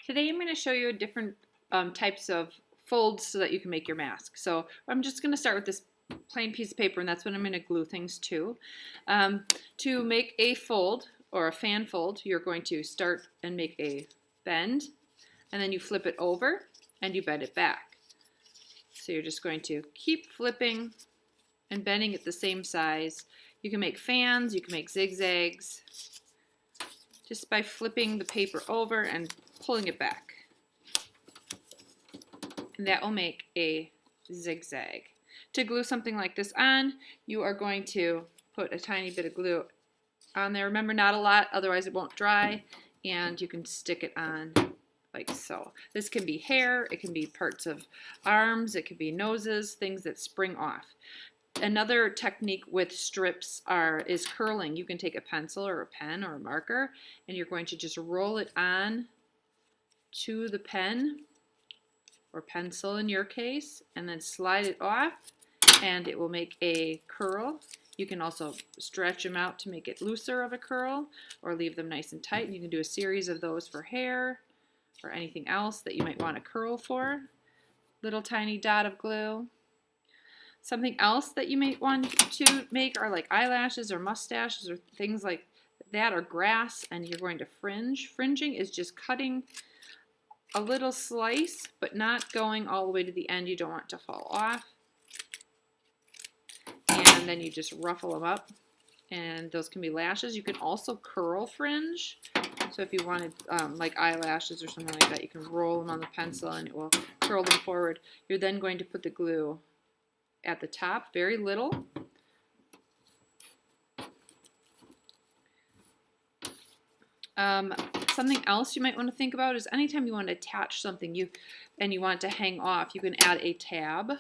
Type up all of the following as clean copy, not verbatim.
Today I'm going to show you different types of folds so that you can make your mask. So I'm just going to start with this plain piece of paper, and that's what I'm going to glue things to. To make a fold or a fan fold, you're going to start and make a bend, and then you flip it over and you bend it back. So you're just going to keep flipping and bending at the same size. You can make fans, you can make zigzags, just by flipping the paper over and pulling it back. And that will make a zigzag. To glue something like this on, you are going to put a tiny bit of glue on there. Remember, not a lot, otherwise it won't dry, and you can stick it on like so. This can be hair, it can be parts of arms, it can be noses, things that spring off. Another technique with strips is curling. You can take a pencil or a pen or a marker, and you're going to just roll it on to the pen or pencil in your case, and then slide it off, and it will make a curl. You can also stretch them out to make it looser of a curl, or leave them nice and tight. And you can do a series of those for hair or anything else that you might want to curl for. Little tiny dot of glue. Something else that you might want to make are like eyelashes or mustaches or things like that, or grass, and you're going to fringe. Fringing is just cutting a little slice, but not going all the way to the end. You don't want it to fall off. And then you just ruffle them up, and those can be lashes. You can also curl fringe. So if you wanted like eyelashes or something like that, you can roll them on the pencil and it will curl them forward. You're then going to put the glue at the top, very little. Something else you might want to think about is anytime you want to attach something and you want it to hang off, you can add a tab.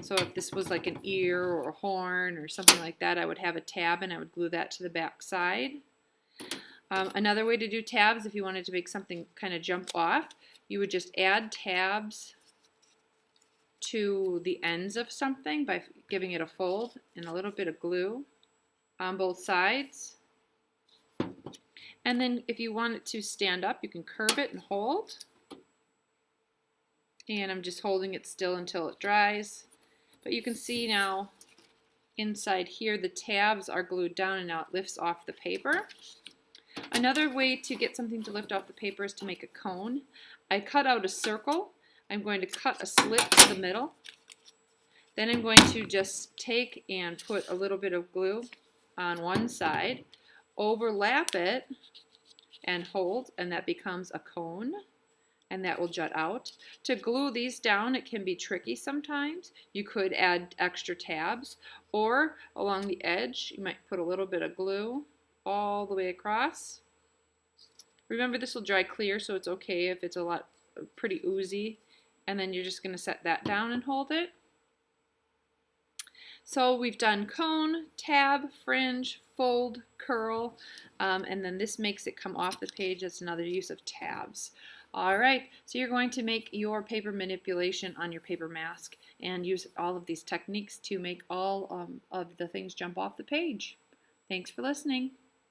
So if this was like an ear or a horn or something like that, I would have a tab and I would glue that to the back side. Another way to do tabs, if you wanted to make something kind of jump off, you would just add tabs to the ends of something by giving it a fold and a little bit of glue on both sides. And then if you want it to stand up, you can curve it and hold. And I'm just holding it still until it dries. But you can see now inside here the tabs are glued down, and now it lifts off the paper. Another way to get something to lift off the paper is to make a cone. I cut out a circle. I'm going to cut a slit to the middle. Then I'm going to just take and put a little bit of glue on one side, overlap it, and hold, and that becomes a cone, and that will jut out. To glue these down, it can be tricky sometimes. You could add extra tabs, or along the edge, you might put a little bit of glue all the way across. Remember, this will dry clear, so it's okay if it's pretty oozy. And then you're just going to set that down and hold it. So we've done cone, tab, fringe, fold, curl, and then this makes it come off the page. That's another use of tabs. All right, so you're going to make your paper manipulation on your paper mask and use all of these techniques to make all of the things jump off the page. Thanks for listening.